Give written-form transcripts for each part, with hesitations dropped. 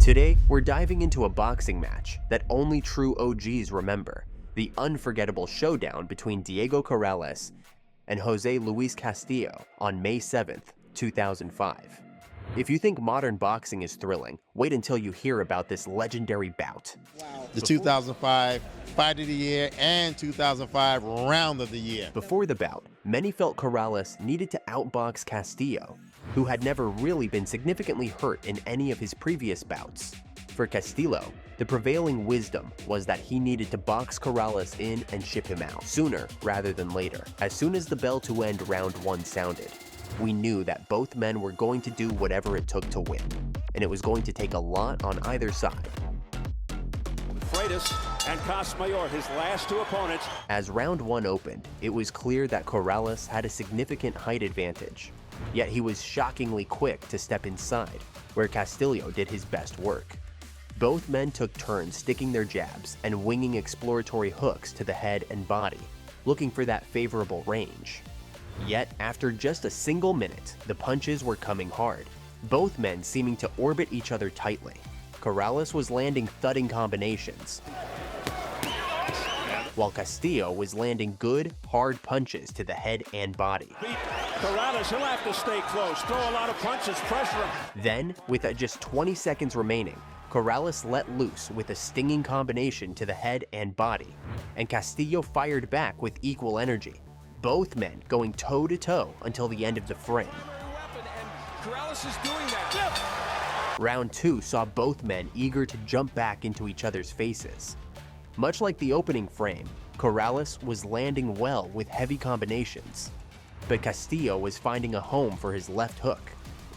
Today, we're diving into a boxing match that only true OGs remember, the unforgettable showdown between Diego Corrales and José Luis Castillo on May 7th, 2005. If you think modern boxing is thrilling, wait until you hear about this legendary bout. The 2005 Fight of the Year and 2005 Round of the Year. Before the bout, many felt Corrales needed to outbox Castillo, who had never really been significantly hurt in any of his previous bouts. For Castillo, the prevailing wisdom was that he needed to box Corrales in and ship him out, sooner rather than later. As soon as the bell to end round 1 sounded, we knew that both men were going to do whatever it took to win, and it was going to take a lot on either side. Freitas and Casmayor, his last 2 opponents. As round 1 opened, it was clear that Corrales had a significant height advantage, yet he was shockingly quick to step inside, where Castillo did his best work. Both men took turns sticking their jabs and winging exploratory hooks to the head and body, looking for that favorable range. Yet, after just a single minute, the punches were coming hard, both men seeming to orbit each other tightly. Corrales was landing thudding combinations, while Castillo was landing good, hard punches to the head and body. Corrales, he'll have to stay close, throw a lot of punches, pressure him. Then, with just 20 seconds remaining, Corrales let loose with a stinging combination to the head and body, and Castillo fired back with equal energy, both men going toe-to-toe until the end of the frame. Corrales is doing that. Round 2 saw both men eager to jump back into each other's faces. Much like the opening frame, Corrales was landing well with heavy combinations, but Castillo was finding a home for his left hook,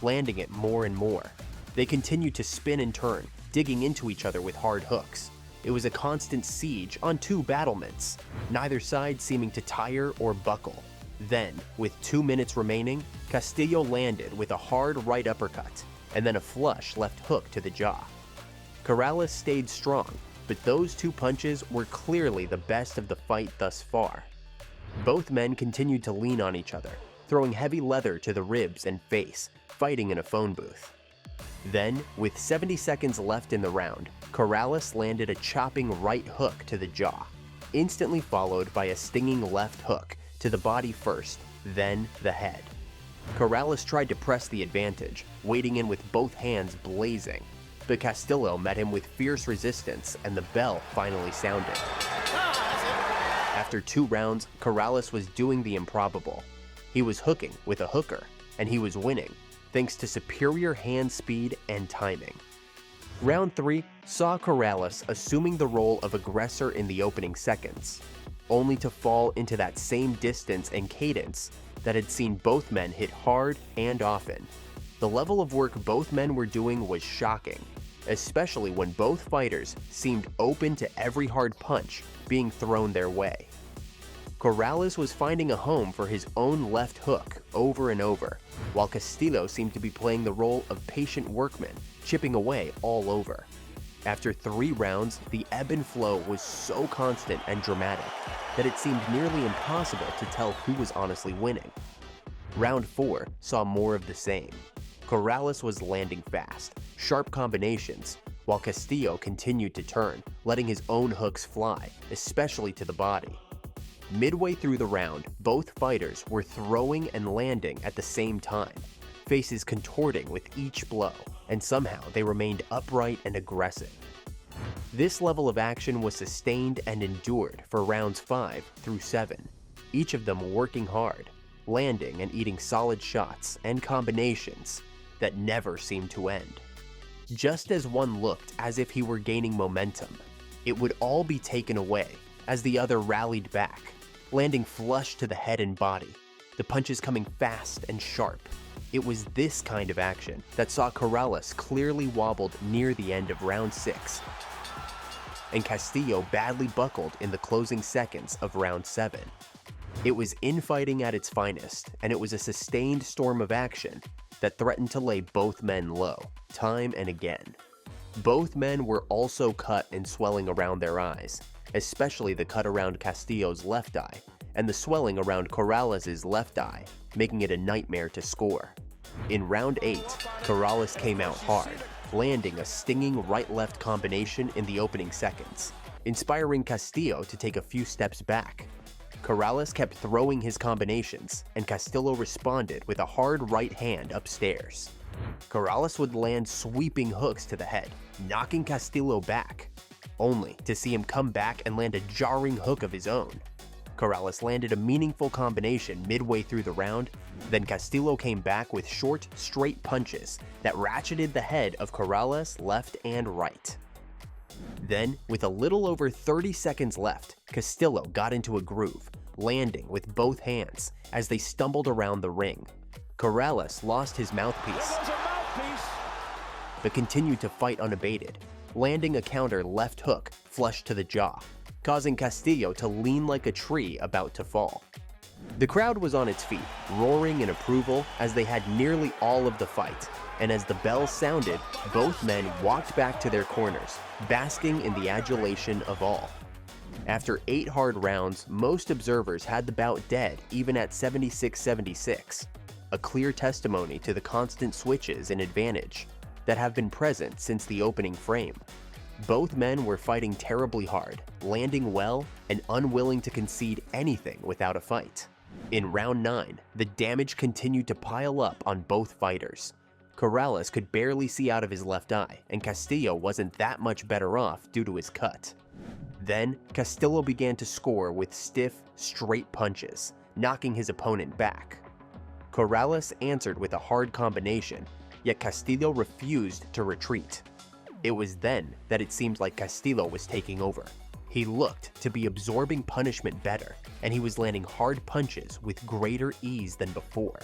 landing it more and more. They continued to spin and turn, digging into each other with hard hooks. It was a constant siege on 2 battlements, neither side seeming to tire or buckle. Then, with 2 minutes remaining, Castillo landed with a hard right uppercut, and then a flush left hook to the jaw. Corrales stayed strong, but those 2 punches were clearly the best of the fight thus far. Both men continued to lean on each other, throwing heavy leather to the ribs and face, fighting in a phone booth. Then, with 70 seconds left in the round, Corrales landed a chopping right hook to the jaw, instantly followed by a stinging left hook to the body first, then the head. Corrales tried to press the advantage, wading in with both hands blazing, but Castillo met him with fierce resistance and the bell finally sounded. After 2 rounds, Corrales was doing the improbable. He was hooking with a hooker, and he was winning, thanks to superior hand speed and timing. Round 3 saw Corrales assuming the role of aggressor in the opening seconds, only to fall into that same distance and cadence that had seen both men hit hard and often. The level of work both men were doing was shocking, especially when both fighters seemed open to every hard punch being thrown their way. Corrales was finding a home for his own left hook over and over, while Castillo seemed to be playing the role of patient workman, chipping away all over. After 3 rounds, the ebb and flow was so constant and dramatic that it seemed nearly impossible to tell who was honestly winning. Round 4 saw more of the same. Corrales was landing fast, sharp combinations, while Castillo continued to turn, letting his own hooks fly, especially to the body. Midway through the round, both fighters were throwing and landing at the same time, faces contorting with each blow, and somehow they remained upright and aggressive. This level of action was sustained and endured for rounds 5 through 7, each of them working hard, landing and eating solid shots and combinations that never seemed to end. Just as one looked as if he were gaining momentum, it would all be taken away as the other rallied back, landing flush to the head and body, the punches coming fast and sharp. It was this kind of action that saw Corrales clearly wobbled near the end of round 6, and Castillo badly buckled in the closing seconds of round 7. It was infighting at its finest, and it was a sustained storm of action that threatened to lay both men low, time and again. Both men were also cut and swelling around their eyes, especially the cut around Castillo's left eye, and the swelling around Corrales' left eye, making it a nightmare to score. In round 8, Corrales came out hard, landing a stinging right-left combination in the opening seconds, inspiring Castillo to take a few steps back. Corrales kept throwing his combinations, and Castillo responded with a hard right hand upstairs. Corrales would land sweeping hooks to the head, knocking Castillo back, only to see him come back and land a jarring hook of his own. Corrales landed a meaningful combination midway through the round, then Castillo came back with short, straight punches that ratcheted the head of Corrales left and right. Then, with a little over 30 seconds left, Castillo got into a groove, landing with both hands as they stumbled around the ring. Corrales lost his mouthpiece, but continued to fight unabated, landing a counter left hook flush to the jaw, causing Castillo to lean like a tree about to fall. The crowd was on its feet, roaring in approval as they had nearly all of the fight, and as the bell sounded, both men walked back to their corners, basking in the adulation of all. After 8 hard rounds, most observers had the bout dead even at 76-76, a clear testimony to the constant switches in advantage that have been present since the opening frame. Both men were fighting terribly hard, landing well, and unwilling to concede anything without a fight. In round 9, the damage continued to pile up on both fighters. Corrales could barely see out of his left eye, and Castillo wasn't that much better off due to his cut. Then, Castillo began to score with stiff, straight punches, knocking his opponent back. Corrales answered with a hard combination, yet Castillo refused to retreat. It was then that it seemed like Castillo was taking over. He looked to be absorbing punishment better, and he was landing hard punches with greater ease than before.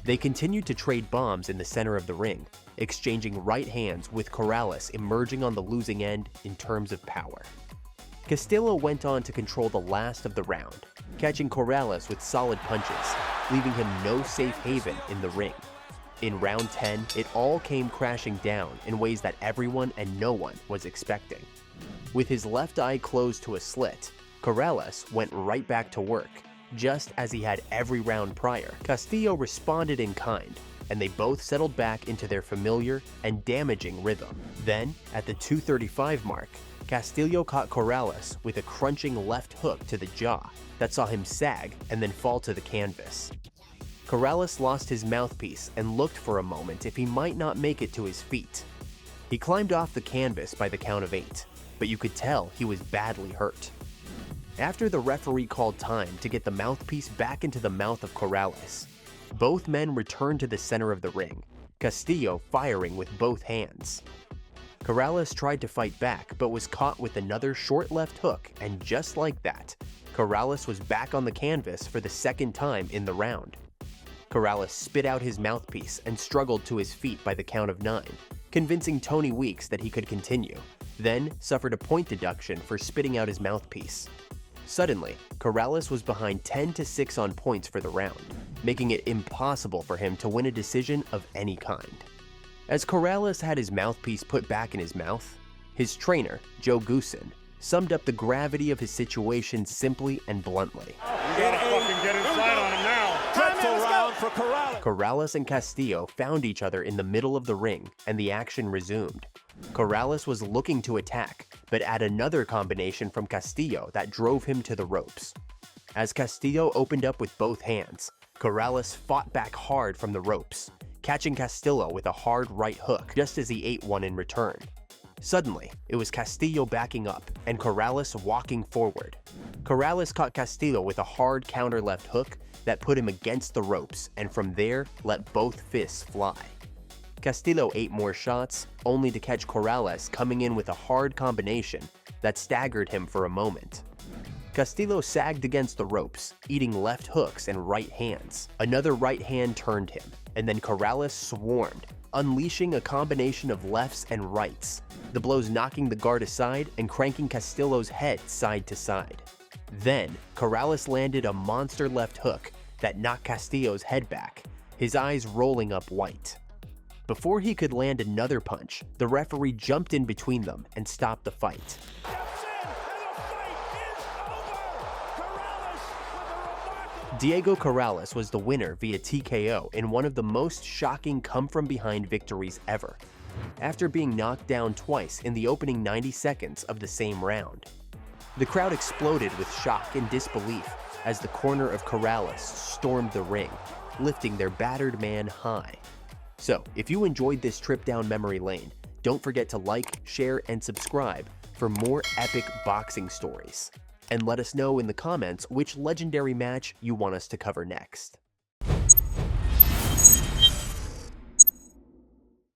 They continued to trade bombs in the center of the ring, exchanging right hands with Corrales emerging on the losing end in terms of power. Castillo went on to control the last of the round, catching Corrales with solid punches, leaving him no safe haven in the ring. In round 10, it all came crashing down in ways that everyone and no one was expecting. With his left eye closed to a slit, Corrales went right back to work, just as he had every round prior. Castillo responded in kind, and they both settled back into their familiar and damaging rhythm. Then, at the 2:35 mark, Castillo caught Corrales with a crunching left hook to the jaw that saw him sag and then fall to the canvas. Corrales lost his mouthpiece and looked for a moment if he might not make it to his feet. He climbed off the canvas by the count of 8, but you could tell he was badly hurt. After the referee called time to get the mouthpiece back into the mouth of Corrales, both men returned to the center of the ring, Castillo firing with both hands. Corrales tried to fight back but was caught with another short left hook, and just like that, Corrales was back on the canvas for the second time in the round. Corrales spit out his mouthpiece and struggled to his feet by the count of 9, convincing Tony Weeks that he could continue, then suffered a point deduction for spitting out his mouthpiece. Suddenly, Corrales was behind 10-6 on points for the round, making it impossible for him to win a decision of any kind. As Corrales had his mouthpiece put back in his mouth, his trainer, Joe Goosen, summed up the gravity of his situation simply and bluntly. Get inside on him now. Dreadful round for Corrales. Corrales and Castillo found each other in the middle of the ring, and the action resumed. Corrales was looking to attack, but at another combination from Castillo that drove him to the ropes. As Castillo opened up with both hands, Corrales fought back hard from the ropes, catching Castillo with a hard right hook just as he ate one in return. Suddenly, it was Castillo backing up and Corrales walking forward. Corrales caught Castillo with a hard counter left hook that put him against the ropes, and from there, let both fists fly. Castillo ate more shots, only to catch Corrales coming in with a hard combination that staggered him for a moment. Castillo sagged against the ropes, eating left hooks and right hands. Another right hand turned him, and then Corrales swarmed, unleashing a combination of lefts and rights, the blows knocking the guard aside and cranking Castillo's head side to side. Then, Corrales landed a monster left hook that knocked Castillo's head back, his eyes rolling up white. Before he could land another punch, the referee jumped in between them and stopped the fight. Diego Corrales was the winner via TKO in one of the most shocking come-from-behind victories ever. after being knocked down twice in the opening 90 seconds of the same round. The crowd exploded with shock and disbelief as the corner of Corrales stormed the ring, lifting their battered man high. So, if you enjoyed this trip down memory lane, don't forget to like, share, and subscribe for more epic boxing stories. And let us know in the comments which legendary match you want us to cover next.